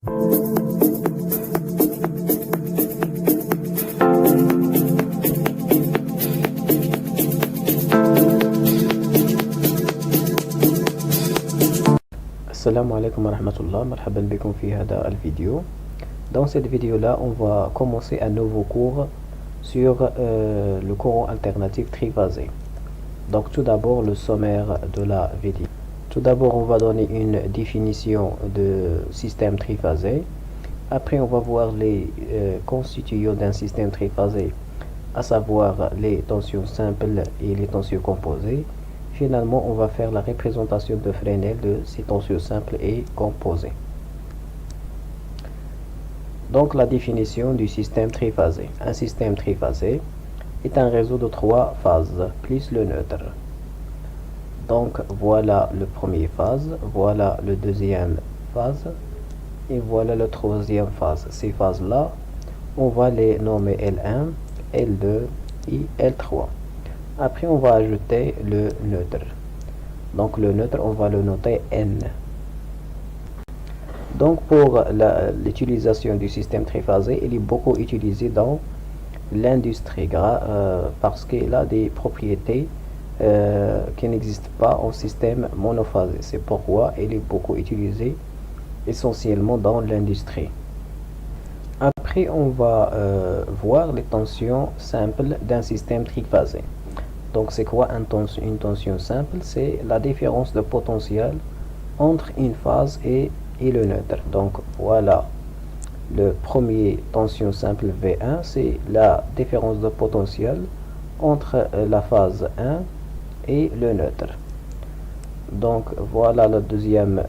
Assalamu alaikum wa rahmatullah, marhaban bikum fi hada al-vidéo. Dans cette vidéo-là, on va commencer un nouveau cours sur le courant alternatif triphasé. Donc tout d'abord, le sommaire de la vidéo. Tout d'abord, on va donner une définition de système triphasé. Après, on va voir les constituants d'un système triphasé, à savoir les tensions simples et les tensions composées. Finalement, on va faire la représentation de Fresnel de ces tensions simples et composées. Donc, la définition du système triphasé. Un système triphasé est un réseau de 3 phases, plus le neutre. Donc, voilà le premier phase, voilà le deuxième phase, et voilà la troisième phase. Ces phases-là, on va les nommer L1, L2 et L3. Après, on va ajouter le neutre. Donc, le neutre, on va le noter N. Donc, pour l'utilisation du système triphasé, il est beaucoup utilisé dans l'industrie parce qu'il a des propriétés qui n'existent pas en système monophasé. C'est pourquoi il est beaucoup utilisé essentiellement dans l'industrie. Après, on va voir les tensions simples d'un système triphasé. Donc, c'est quoi une tension simple? C'est la différence de potentiel entre une phase et le neutre. Donc, voilà le premier tension simple V1, c'est la différence de potentiel entre la phase 1 et le neutre. Donc, voilà la deuxième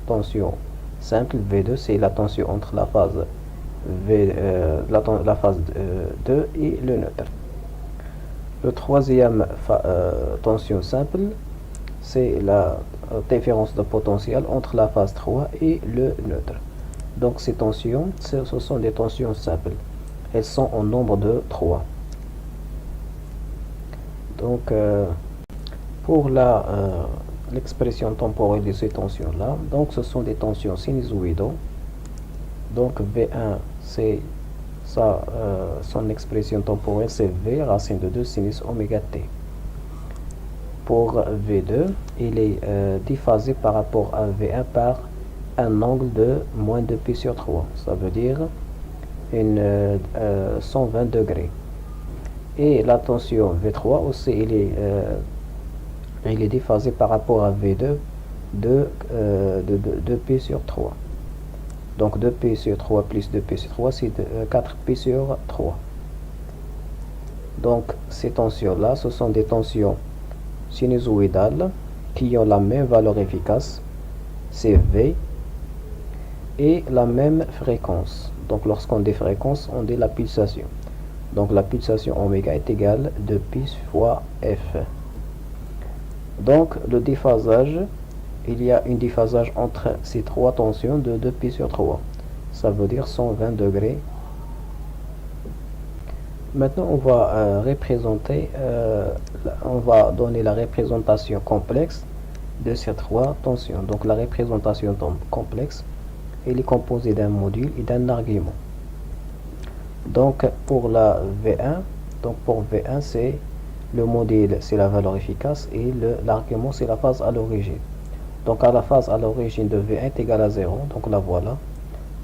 tension simple V2, c'est la tension entre la phase, la phase 2 et le neutre. Le troisième tension simple, c'est la différence de potentiel entre la phase 3 et le neutre. Donc ces tensions, ce sont des tensions simples. Elles sont en nombre de 3. Donc pour l'expression temporelle de ces tensions-là, donc ce sont des tensions sinusoïdales. Donc V1, c'est son expression temporelle, c'est V racine de 2 sinus oméga t. Pour V2, il est déphasé par rapport à V1 par un angle de moins 2π sur 3. Ça veut dire 120 degrés. Et la tension V3 aussi, il est déphasé par rapport à V2 de 2π sur 3. Donc 2π sur 3 plus 2π sur 3, c'est 4π sur 3. Donc ces tensions-là, ce sont des tensions sinusoïdales qui ont la même valeur efficace, c'est V, et la même fréquence. Donc lorsqu'on dit fréquence, on dit la pulsation. Donc la pulsation oméga est égale à 2π fois F. Donc le déphasage, il y a un déphasage entre ces trois tensions de 2π sur 3. Ça veut dire 120 degrés. Maintenant, on va représenter, on va donner la représentation complexe de ces trois tensions. Donc la représentation complexe, elle est composée d'un module et d'un argument. Donc pour la V1, c'est le module, c'est la valeur efficace, et l'argument, c'est la phase à l'origine. Donc à la phase à l'origine de V1 est égale à 0, donc la voilà,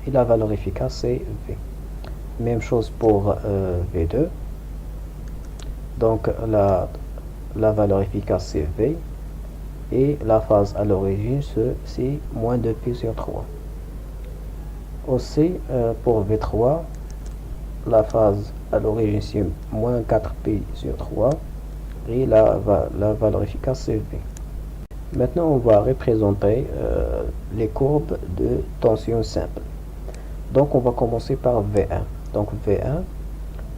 et la valeur efficace c'est V. Même chose pour V2, donc la valeur efficace c'est V, et la phase à l'origine c'est moins 2π sur 3. Aussi pour V3, la phase à l'origine c'est moins 4π sur 3, et la valeur efficace c'est V. Maintenant, on va représenter les courbes de tension simple. Donc, on va commencer par V1. Donc, V1,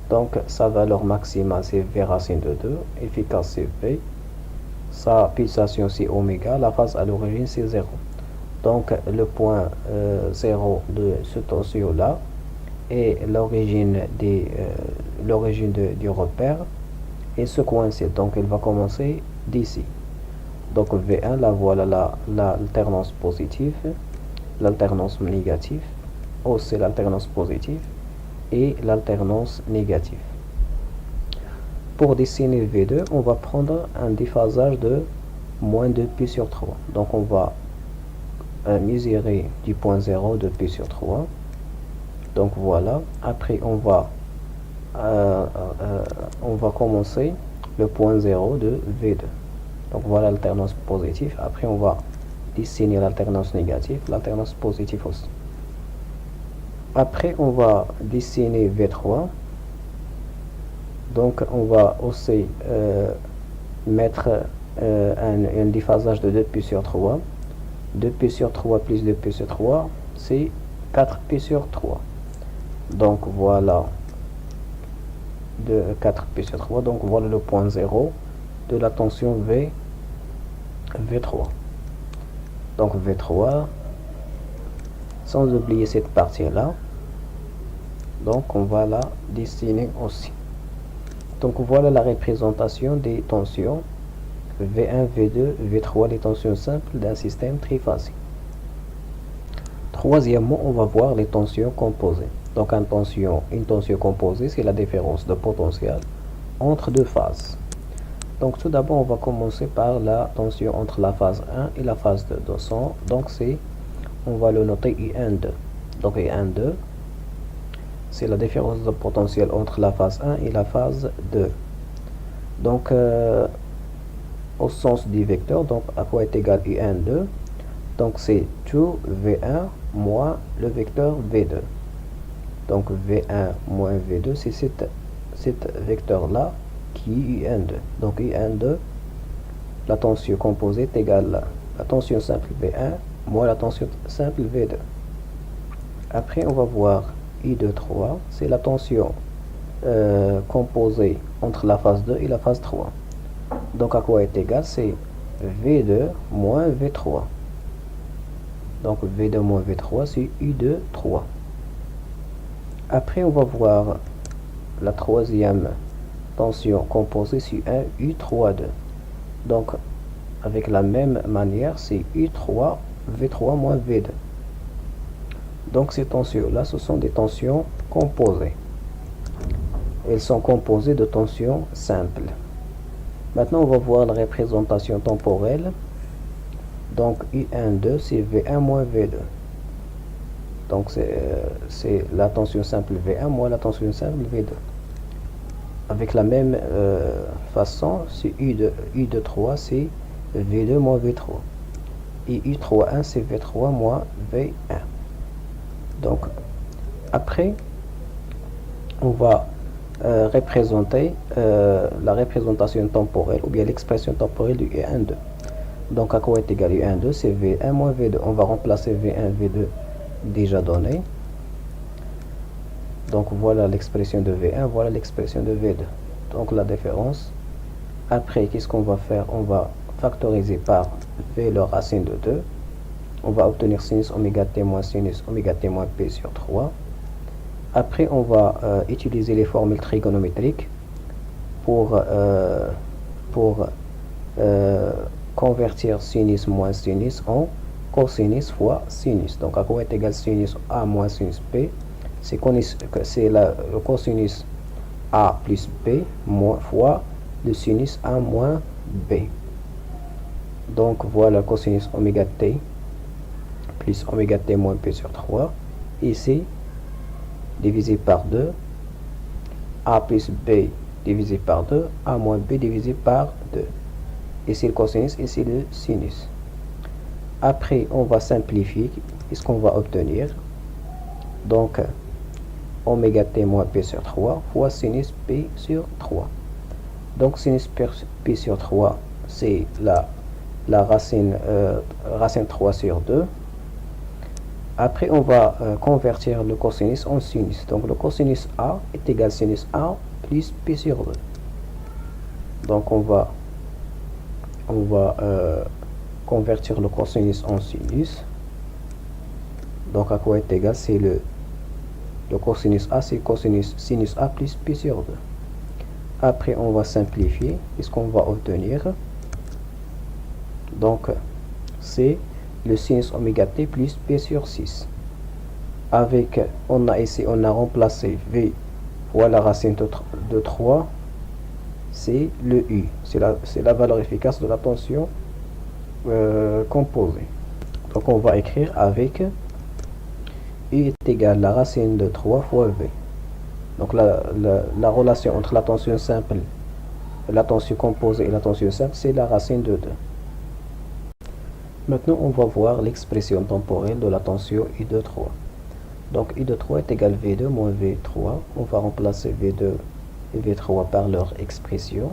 donc sa valeur maximale, c'est V racine de 2, efficace, c'est V. Sa pulsation, c'est oméga. La phase à l'origine, c'est 0. Donc, le point 0 de ce tension-là est l'origine du repère. Et ce coincé, donc, elle va commencer d'ici. Donc V1, la voilà l'alternance positive, l'alternance négative, O c'est l'alternance positive et l'alternance négative. Pour dessiner V2, on va prendre un déphasage de moins 2π sur 3. Donc on va mesurer du point 0 de π sur 3. Donc voilà. Après on va commencer le point 0 de V2. Donc voilà l'alternance positive. Après on va dessiner l'alternance négative, l'alternance positive aussi. Après on va dessiner V3. Donc on va aussi mettre un déphasage de 2π sur 3. 2π sur 3 plus 2π sur 3, c'est 4π sur 3. Donc voilà de 4π sur 3. Donc voilà le point 0 de la tension V3. Donc V3, sans oublier cette partie-là. Donc on va la dessiner aussi. Donc voilà la représentation des tensions V1, V2, V3, les tensions simples d'un système triphasique. Troisièmement, on va voir les tensions composées. Donc une tension composée, c'est la différence de potentiel entre deux phases. Donc tout d'abord, on va commencer par la tension entre la phase 1 et la phase 2. Donc on va le noter IN2. Donc IN2, c'est la différence de potentiel entre la phase 1 et la phase 2. Donc au sens du vecteur, donc à quoi est égal IN2? Donc c'est 2V1 moins le vecteur V2. Donc V1 moins V2, c'est cet vecteur-là qui est IN2. Donc IN2, la tension composée est égale à la tension simple V1 moins la tension simple V2. Après, on va voir I23, c'est la tension composée entre la phase 2 et la phase 3. Donc à quoi est égal? C'est V2 moins V3. Donc V2 moins V3, c'est I23. Après, on va voir la troisième tension composée sur un U32. Donc, avec la même manière, c'est U3, V3 moins V2. Donc, ces tensions-là, ce sont des tensions composées. Elles sont composées de tensions simples. Maintenant, on va voir la représentation temporelle. Donc, I12, c'est V1 moins V2. Donc, c'est la tension simple V1 moins la tension simple V2. Avec la même façon, c'est U23, c'est V2 moins V3. Et U31, c'est V3 moins V1. Donc, après, on va représenter la représentation temporelle ou bien l'expression temporelle du U12. Donc, à quoi est égal U12? C'est V1 moins V2. On va remplacer V1, V2 déjà donné. Donc, voilà l'expression de V1, voilà l'expression de V2. Donc, la différence. Après, qu'est-ce qu'on va faire? On va factoriser par V le racine de 2. On va obtenir sinus oméga t moins sinus oméga t moins p sur 3. Après, on va utiliser les formules trigonométriques pour convertir sinus moins sinus en cosinus fois sinus. Donc, à quoi est égal sinus A moins sinus P? C'est le cosinus A plus B fois le sinus A moins B. Donc, voilà cosinus oméga T plus oméga T moins P sur 3. Ici, divisé par 2. A plus B divisé par 2. A moins B divisé par 2. Ici le cosinus, ici le sinus. Après, on va simplifier. Qu'est-ce qu'on va obtenir? Donc, oméga t moins p sur 3 fois sinus p sur 3. Donc, sinus p sur 3, c'est la racine 3 sur 2. Après, on va convertir le cosinus en sinus. Donc, le cosinus A est égal à sinus A plus p sur 2. Donc, on va convertir le cosinus en sinus. Donc, à quoi est égal? C'est le cosinus A, c'est cosinus sinus A plus p sur 2. Après, on va simplifier. Qu'est-ce qu'on va obtenir? Donc, c'est le sinus oméga t plus P sur 6. Avec, on a remplacé V fois la racine de 3, c'est le U. C'est la valeur efficace de la tension composée. Donc on va écrire avec U est égal à la racine de 3 fois V. Donc la relation entre la tension simple, la tension composée et la tension simple, c'est la racine de 2. Maintenant, on va voir l'expression temporelle de la tension I de 3. Donc I de 3 est égal à V2 moins V3. On va remplacer V2 et V3 par leur expression.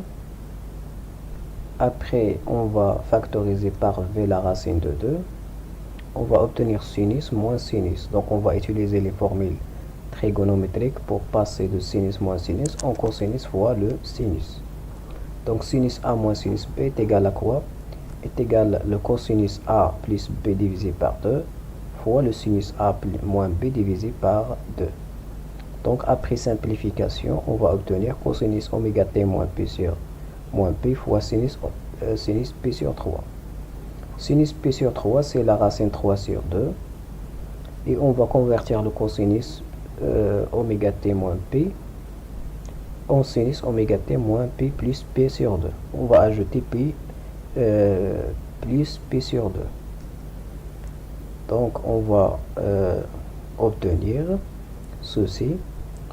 Après, on va factoriser par V la racine de 2. On va obtenir sinus moins sinus. Donc on va utiliser les formules trigonométriques pour passer de sinus moins sinus en cosinus fois le sinus. Donc sinus A moins sinus B est égal à quoi? Est égal le cosinus A plus B divisé par 2 fois le sinus A moins B divisé par 2. Donc après simplification, on va obtenir cosinus oméga t moins P fois sinus P sur 3. Sinus P sur 3, c'est la racine 3 sur 2. Et on va convertir le cosinus oméga t moins P en sinus oméga t moins P plus P sur 2. On va ajouter P plus P sur 2. Donc on va obtenir ceci.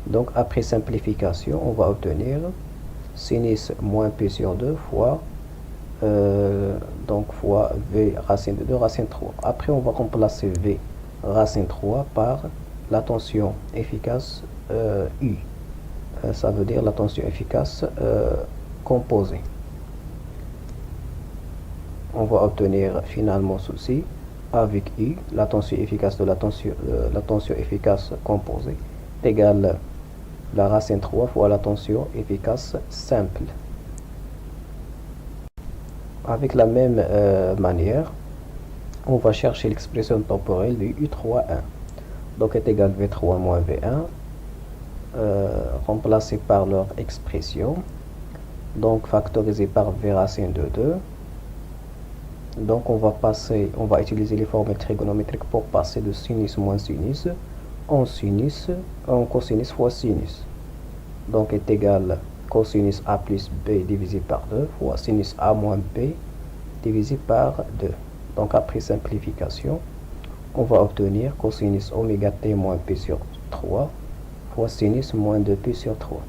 Donc après simplification, on va obtenir sinus moins P sur 2 fois fois V racine de 2 racine 3. Après on va remplacer V racine 3 par la tension efficace U. Ça veut dire la tension efficace composée. On va obtenir finalement ceci avec U, la tension efficace de la tension efficace composée est égale la racine 3 fois la tension efficace simple. Avec la même manière, on va chercher l'expression temporelle du U3,1. Donc est égal V3 moins V1, remplacé par leur expression. Donc factorisé par V racine de 2. Donc on va utiliser les formules trigonométriques pour passer de sinus moins sinus en cosinus fois sinus. Donc est égal cosinus A plus B divisé par 2 fois sinus A moins B divisé par 2. Donc après simplification, on va obtenir cosinus oméga t moins P sur 3 fois sinus moins 2P sur 3.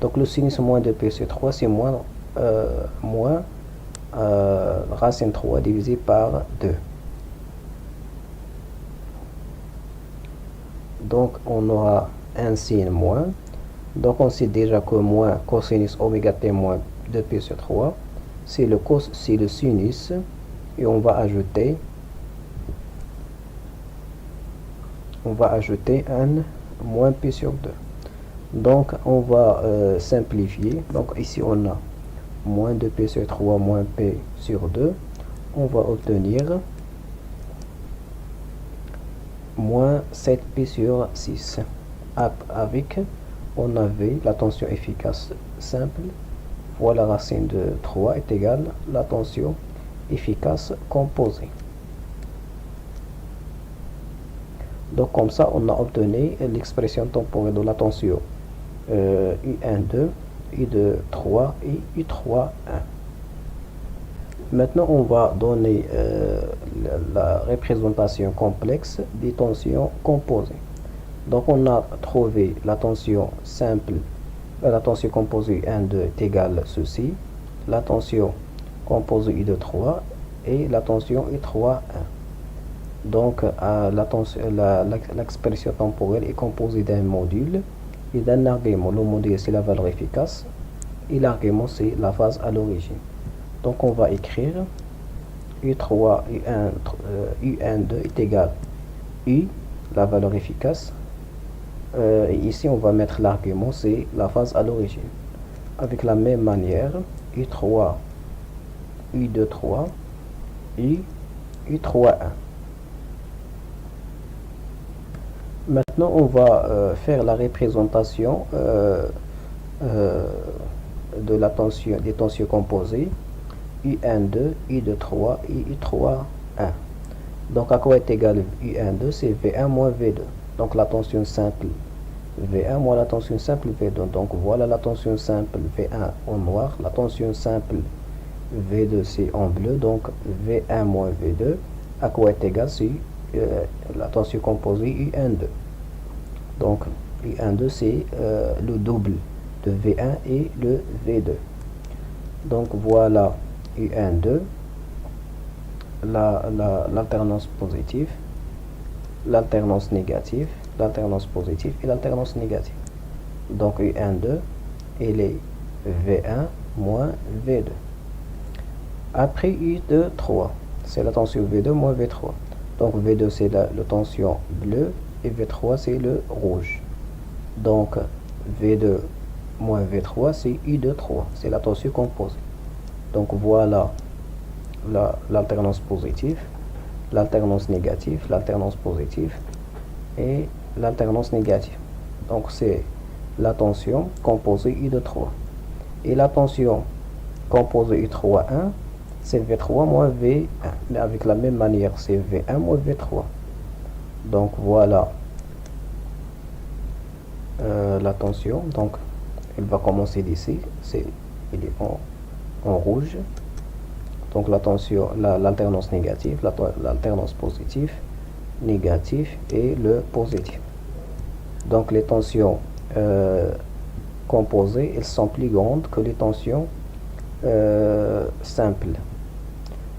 Donc le sinus moins 2P sur 3, c'est moins racine 3 divisé par 2. Donc on aura un signe moins. Donc on sait déjà que moins cosinus oméga t moins 2P sur 3, c'est le sinus, et on va ajouter un moins P sur 2. Donc on va simplifier. Donc ici on a moins 2P sur 3 moins P sur 2. On va obtenir moins 7P sur 6. Avec, on avait la tension efficace simple fois la racine de 3 est égale la tension efficace composée. Donc comme ça, on a obtenu l'expression temporelle de la tension U12, U23 et U31. Maintenant, on va donner la représentation complexe des tensions composées. Donc on a trouvé la tension simple, la tension composée U12 est égale à ceci, la tension composée U23 et la tension U31. Donc l'expression temporelle est composée d'un module et d'un argument. Le module c'est la valeur efficace et l'argument c'est la phase à l'origine. Donc on va écrire U3, U12 est égal U, la valeur efficace. Et ici on va mettre l'argument, c'est la phase à l'origine. Avec la même manière, U3, U23, U31. Maintenant on va faire la représentation de la tension, des tensions composées U12, U23 et U31. Donc à quoi est égal U12? C'est V1 moins V2. Donc la tension simple V1 moins la tension simple V2. Donc voilà la tension simple V1 en noir. La tension simple V2 c'est en bleu. Donc V1 moins V2 à quoi est égal? C'est la tension composée U12. Donc U12 c'est le double de V1 et le V2. Donc voilà U12, l'alternance positive, l'alternance négative, l'alternance positive et l'alternance négative. Donc U12, il est V1 moins V2. Après U2, 3, c'est la tension V2 moins V3. Donc V2 c'est la tension bleue et V3 c'est le rouge. Donc V2 moins V3 c'est U2, 3, c'est la tension composée. Donc voilà l'alternance positive, l'alternance négative, l'alternance positive et l'alternance négative. Donc c'est la tension composée U2, 3. Et la tension composée U3, 1, c'est V3 moins V1. Mais avec la même manière, c'est V1 moins V3. Donc voilà la tension. Donc elle va commencer d'ici. Il est en rouge. Donc la tension, l'alternance négative, l'alternance positive, négative et le positif. Donc les tensions composées, elles sont plus grandes que les tensions simples.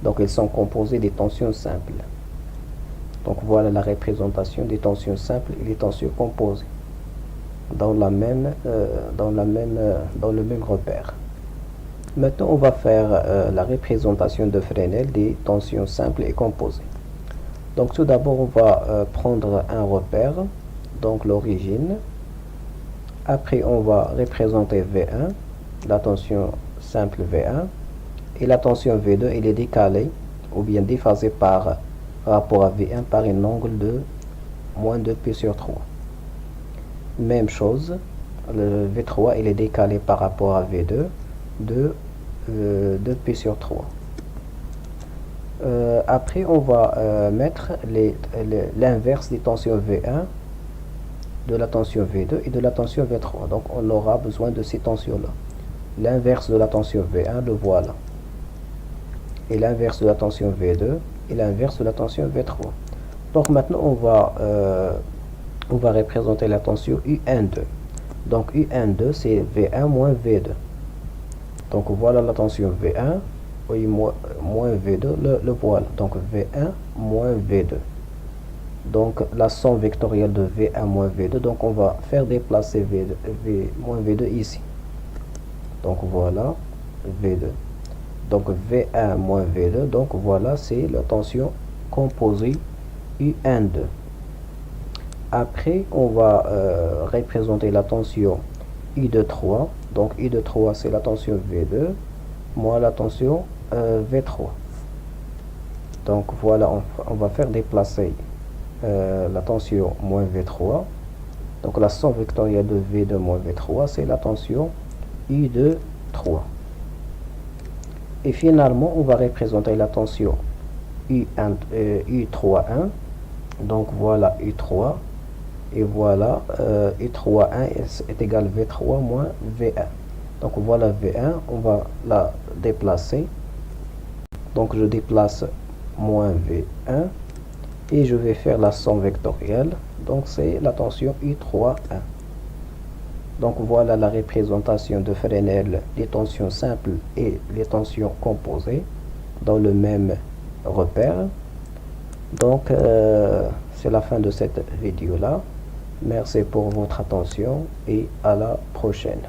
Donc elles sont composées des tensions simples. Donc voilà la représentation des tensions simples et les tensions composées dans le même repère. Maintenant, on va faire la représentation de Fresnel des tensions simples et composées. Donc tout d'abord, on va prendre un repère, donc l'origine. Après, on va représenter V1, la tension simple V1, et la tension V2, elle est décalée ou bien déphasée par rapport à V1 par un angle de moins 2π sur 3. Même chose, le V3 il est décalé par rapport à V2 de 2π sur 3. Après, on va mettre l'inverse des tensions V1, de la tension V2 et de la tension V3. Donc, on aura besoin de ces tensions-là. L'inverse de la tension V1, le voilà. Et l'inverse de la tension V2 et l'inverse de la tension V3. Donc, maintenant, on va représenter la tension UN2. Donc, UN2, c'est V1 moins V2. Donc, voilà la tension V1 et moins V2, le voilà. Donc, V1 moins V2. Donc, la somme vectorielle de V1 moins V2. Donc, on va faire déplacer V moins V2 ici. Donc, voilà V2. Donc, V1 moins V2. Donc, voilà, c'est la tension composée UN2. Après, on va représenter la tension I23. Donc, I23, c'est la tension V2 moins la tension V3. Donc, voilà, on va faire déplacer la tension moins V3. Donc, la somme vectorielle de V2 moins V3, c'est la tension I23. Et finalement, on va représenter la tension U31. Donc, voilà U3. Et voilà, U31 est égal à V3 moins V1. Donc voilà V1, on va la déplacer. Donc je déplace moins V1 et je vais faire la somme vectorielle. Donc c'est la tension U31. Donc voilà la représentation de Fresnel des tensions simples et les tensions composées dans le même repère. Donc c'est la fin de cette vidéo là. Merci pour votre attention et à la prochaine.